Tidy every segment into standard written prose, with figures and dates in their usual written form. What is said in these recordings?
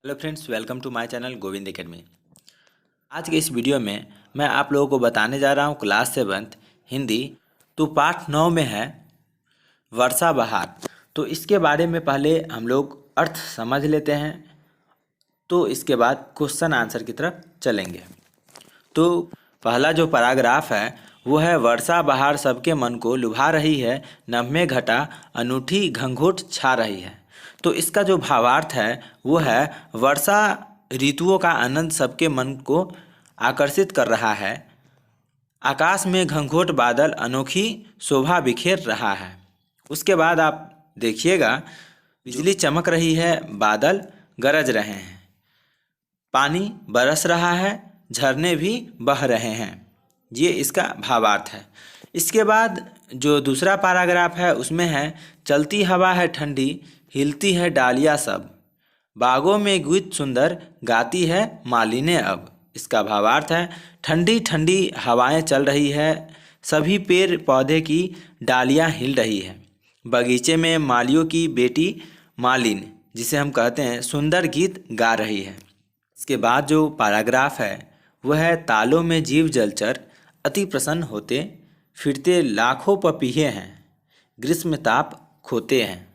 Hello friends, welcome to my channel Govind academy. आज के इस वीडियो में मैं आप लोगों को बताने जा रहा हूँ क्लास 7 हिंदी। तो पाठ 9 में है वर्षा बहार। तो इसके बारे में पहले हम लोग अर्थ समझ लेते हैं, तो इसके बाद क्वेश्चन आंसर की तरफ चलेंगे। तो पहला जो पैराग्राफ है वो है वर्षा बहार सबके मन को लुभा रही है, नन्हे घटा अनूठी घंघोट छा रही है। तो इसका जो भावार्थ है वो है वर्षा ऋतुओं का आनंद सबके मन को आकर्षित कर रहा है। आकाश में घंघोट बादल अनोखी शोभा बिखेर रहा है। उसके बाद आप देखिएगा, बिजली चमक रही है, बादल गरज रहे हैं, पानी बरस रहा है, झरने भी बह रहे हैं। ये इसका भावार्थ है। इसके बाद जो दूसरा पैराग्राफ है उसमें है चलती हवा है ठंडी, हिलती है डालियाँ सब, बागों में गीत सुंदर गाती है मालिनी अब। इसका भावार्थ है ठंडी ठंडी हवाएं चल रही है, सभी पेड़ पौधे की डालियाँ हिल रही है, बगीचे में मालियों की बेटी मालिन, जिसे हम कहते हैं, सुंदर गीत गा रही है। इसके बाद जो पैराग्राफ है वह है तालों में जीव जलचर अति प्रसन्न होते, फिरते लाखों पपीहे हैं, ग्रीष्म ताप खोते हैं।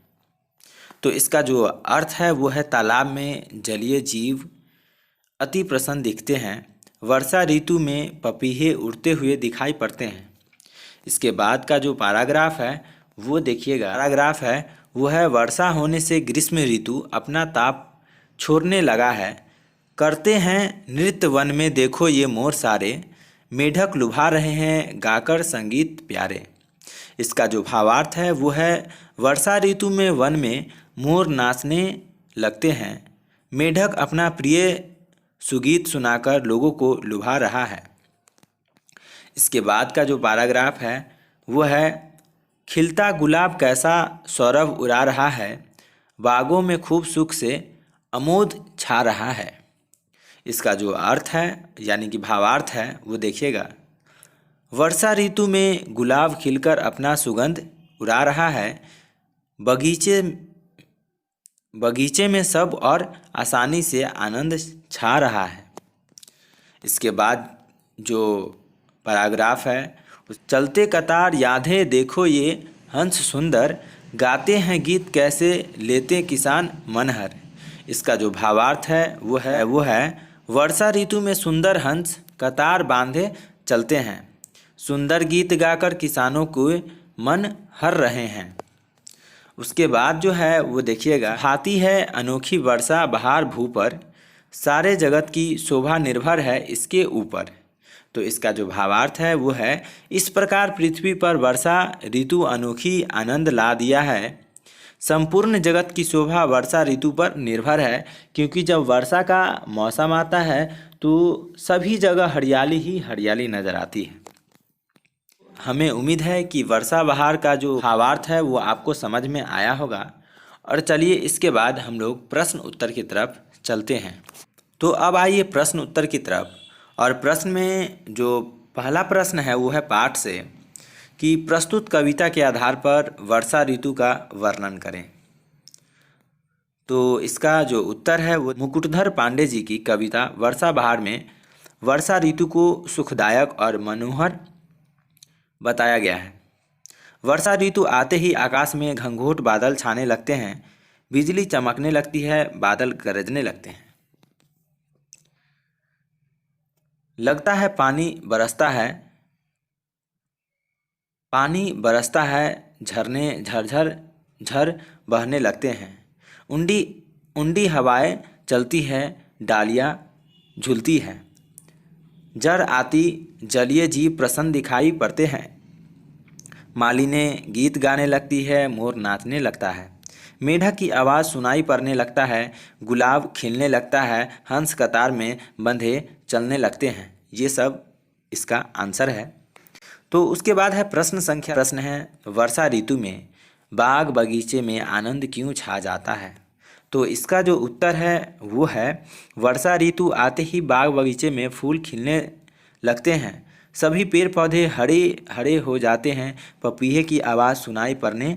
तो इसका जो अर्थ है वो है तालाब में जलीय जीव अति प्रसन्न दिखते हैं, वर्षा ऋतु में पपीहे उड़ते हुए दिखाई पड़ते हैं। इसके बाद का जो पैराग्राफ है वो देखिएगा, पैराग्राफ है वो है वर्षा होने से ग्रीष्म ऋतु अपना ताप छोड़ने लगा है, करते हैं नृत्य वन में देखो ये मोर सारे, मेढक लुभा रहे हैं गाकर संगीत प्यारे। इसका जो भावार्थ है वो है वर्षा ऋतु में वन में मोर नाचने लगते हैं, मेढक अपना प्रिय सुगीत सुनाकर लोगों को लुभा रहा है। इसके बाद का जो पैराग्राफ है वो है खिलता गुलाब कैसा सौरभ उड़ा रहा है, बागों में खूब सुख से आमोद छा रहा है। इसका जो अर्थ है यानी कि भावार्थ है वो देखिएगा, वर्षा ऋतु में गुलाब खिलकर अपना सुगंध उड़ा रहा है, बगीचे में सब और आसानी से आनंद छा रहा है। इसके बाद जो पैराग्राफ है, चलते कतार यादें देखो ये हंस सुंदर, गाते हैं गीत कैसे लेते किसान मनहर। इसका जो भावार्थ है वो है वर्षा ऋतु में सुंदर हंस कतार बांधे चलते हैं, सुंदर गीत गाकर किसानों को मन हर रहे हैं। उसके बाद जो है वो देखिएगा, हाथी है अनोखी वर्षा बहार भू पर, सारे जगत की शोभा निर्भर है इसके ऊपर। तो इसका जो भावार्थ है वो है इस प्रकार पृथ्वी पर वर्षा ऋतु अनोखी आनंद ला दिया है, संपूर्ण जगत की शोभा वर्षा ऋतु पर निर्भर है, क्योंकि जब वर्षा का मौसम आता है तो सभी जगह हरियाली ही हरियाली नज़र आती है। हमें उम्मीद है कि वर्षा बहार का जो भावार्थ है वो आपको समझ में आया होगा। और चलिए इसके बाद हम लोग प्रश्न उत्तर की तरफ चलते हैं। तो अब आइए प्रश्न उत्तर की तरफ। और प्रश्न में जो पहला प्रश्न है वो है पाठ से कि प्रस्तुत कविता के आधार पर वर्षा ऋतु का वर्णन करें। तो इसका जो उत्तर है वो मुकुटधर पांडे जी की कविता वर्षा बहार में वर्षा ऋतु को सुखदायक और मनोहर बताया गया है। वर्षा ऋतु आते ही आकाश में घंघोट बादल छाने लगते हैं, बिजली चमकने लगती है, बादल गरजने लगते हैं, लगता है पानी बरसता है, झरने झरझर झर बहने लगते हैं, उंडी उंडी हवाएं चलती है, डालियाँ झूलती है, जड़ आती जलीय जीव प्रसन्न दिखाई पड़ते हैं, मालिनी गीत गाने लगती है, मोर नाचने लगता है, मेढक की आवाज़ सुनाई पड़ने लगता है, गुलाब खिलने लगता है, हंस कतार में बंधे चलने लगते हैं। ये सब इसका आंसर है। तो उसके बाद है प्रश्न है वर्षा ऋतु में बाग बगीचे में आनंद क्यों छा जाता है। तो इसका जो उत्तर है वो है वर्षा ऋतु आते ही बाग बगीचे में फूल खिलने लगते हैं, सभी पेड़ पौधे हरे हरे हो जाते हैं, पपीहे की आवाज़ सुनाई पड़ने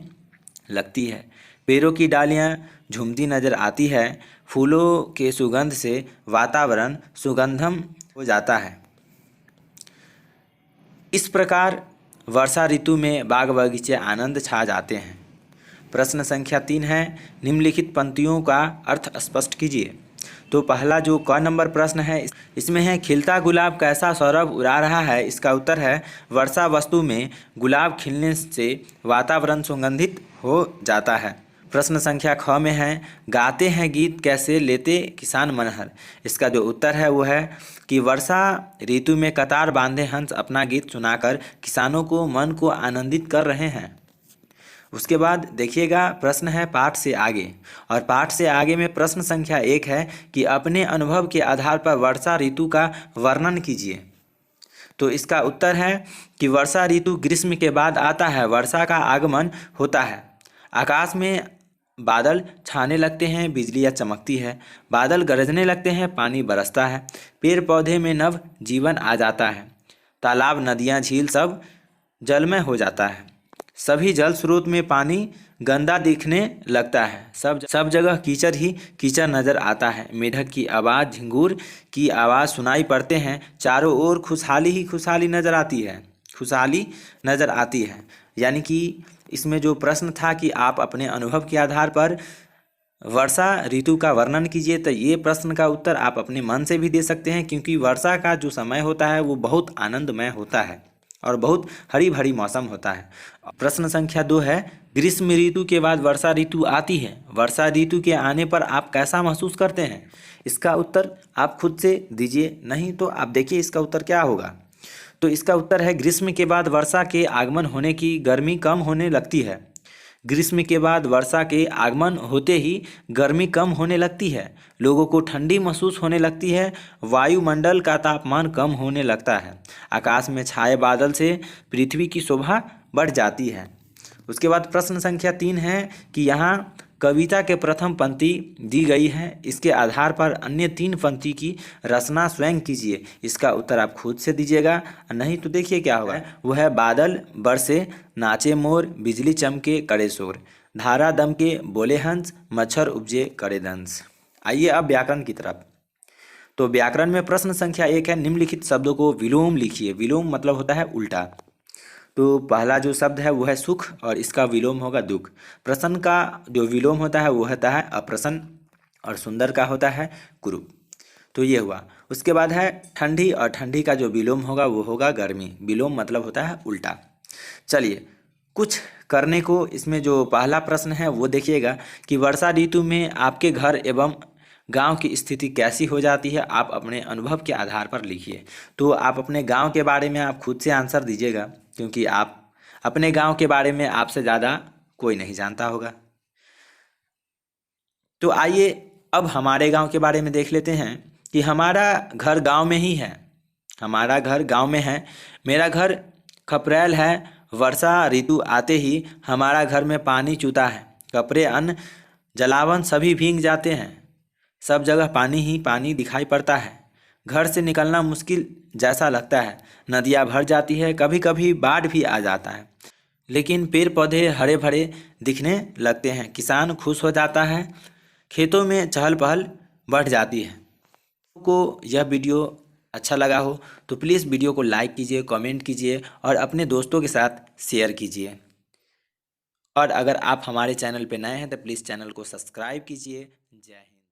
लगती है, पेड़ों की डालियाँ झूमती नज़र आती है, फूलों के सुगंध से वातावरण सुगंधम हो जाता है। इस प्रकार वर्षा ऋतु में बाग बगीचे आनंद छा जाते हैं। प्रश्न संख्या 3 है, निम्नलिखित पंक्तियों का अर्थ स्पष्ट कीजिए। तो पहला जो क नंबर प्रश्न है इसमें है, खिलता गुलाब कैसा सौरभ उड़ा रहा है। इसका उत्तर है, वर्षा ऋतु में गुलाब खिलने से वातावरण सुगंधित हो जाता है। प्रश्न संख्या ख में है, गाते हैं गीत कैसे लेते किसान मनहर। इसका जो उत्तर है वो है कि वर्षा ऋतु में कतार बांधे हंस अपना गीत सुनाकर किसानों को मन को आनंदित कर रहे हैं। उसके बाद देखिएगा प्रश्न है पाठ से आगे, और पाठ से आगे में प्रश्न संख्या 1 है कि अपने अनुभव के आधार पर वर्षा ऋतु का वर्णन कीजिए। तो इसका उत्तर है कि वर्षा ऋतु ग्रीष्म के बाद आता है। वर्षा का आगमन होता है, आकाश में बादल छाने लगते हैं, बिजलियाँ चमकती है, बादल गरजने लगते हैं, पानी बरसता है, पेड़ पौधे में नव जीवन आ जाता है, तालाब नदियाँ झील सब जलमय हो जाता है, सभी जल स्रोत में पानी गंदा दिखने लगता है, सब जगह कीचड़ ही कीचड़ नज़र आता है, मेढक की आवाज़ झिंगुर की आवाज़ सुनाई पड़ते हैं, चारों ओर खुशहाली ही खुशहाली नज़र आती है। यानी कि इसमें जो प्रश्न था कि आप अपने अनुभव के आधार पर वर्षा ऋतु का वर्णन कीजिए, तो ये प्रश्न का उत्तर आप अपने मन से भी दे सकते हैं, क्योंकि वर्षा का जो समय होता है वो बहुत आनंदमय होता है और बहुत हरी भरी मौसम होता है। प्रश्न संख्या 2 है, ग्रीष्म ऋतु के बाद वर्षा ऋतु आती है, वर्षा ऋतु के आने पर आप कैसा महसूस करते हैं। इसका उत्तर आप खुद से दीजिए, नहीं तो आप देखिए इसका उत्तर क्या होगा। तो इसका उत्तर है, ग्रीष्म के बाद वर्षा के आगमन होने की गर्मी कम होने लगती है। ग्रीष्म के बाद वर्षा के आगमन होते ही गर्मी कम होने लगती है, लोगों को ठंडी महसूस होने लगती है, वायुमंडल का तापमान कम होने लगता है, आकाश में छाए बादल से पृथ्वी की शोभा बढ़ जाती है। उसके बाद प्रश्न संख्या 3 है कि यहाँ कविता के प्रथम पंक्ति दी गई है, इसके आधार पर अन्य 3 पंक्ति की रचना स्वयं कीजिए। इसका उत्तर आप खुद से दीजिएगा, नहीं तो देखिए क्या होगा। वह है, बादल बरसे नाचे मोर, बिजली चमके करे शोर, धारा दमके बोले हंस, मच्छर उपजे करे दंस। आइए अब व्याकरण की तरफ। तो व्याकरण में प्रश्न संख्या 1 है, निम्नलिखित शब्दों को विलोम लिखिए। विलोम मतलब होता है उल्टा। तो पहला जो शब्द है वो है सुख, और इसका विलोम होगा दुख। प्रसन्न का जो विलोम होता है वो होता है अप्रसन्न, और सुंदर का होता है कुरूप। तो ये हुआ। उसके बाद है ठंडी, और ठंडी का जो विलोम होगा वो होगा गर्मी। विलोम मतलब होता है उल्टा। चलिए कुछ करने को, इसमें जो पहला प्रश्न है वो देखिएगा कि वर्षा ऋतु में आपके घर एवं गांव की स्थिति कैसी हो जाती है, आप अपने अनुभव के आधार पर लिखिए। तो आप अपने गांव के बारे में आप खुद से आंसर दीजिएगा, क्योंकि आप अपने गांव के बारे में आपसे ज़्यादा कोई नहीं जानता होगा। तो आइए अब हमारे गांव के बारे में देख लेते हैं कि हमारा घर गांव में ही है। हमारा घर गांव में है। मेरा घर खपरैल है। वर्षा ऋतु आते ही हमारा घर में पानी चूता है, कपड़े अन्न जलावन सभी भीग जाते हैं, सब जगह पानी ही पानी दिखाई पड़ता है, घर से निकलना मुश्किल जैसा लगता है, नदियाँ भर जाती है, कभी कभी बाढ़ भी आ जाता है, लेकिन पेड़ पौधे हरे भरे दिखने लगते हैं, किसान खुश हो जाता है, खेतों में चहल पहल बढ़ जाती है। को यह वीडियो अच्छा लगा हो तो प्लीज़ वीडियो को लाइक कीजिए, कमेंट कीजिए और अपने दोस्तों के साथ शेयर कीजिए। और अगर आप हमारे चैनल पर नए हैं तो प्लीज़ चैनल को सब्सक्राइब कीजिए। जय हिंद।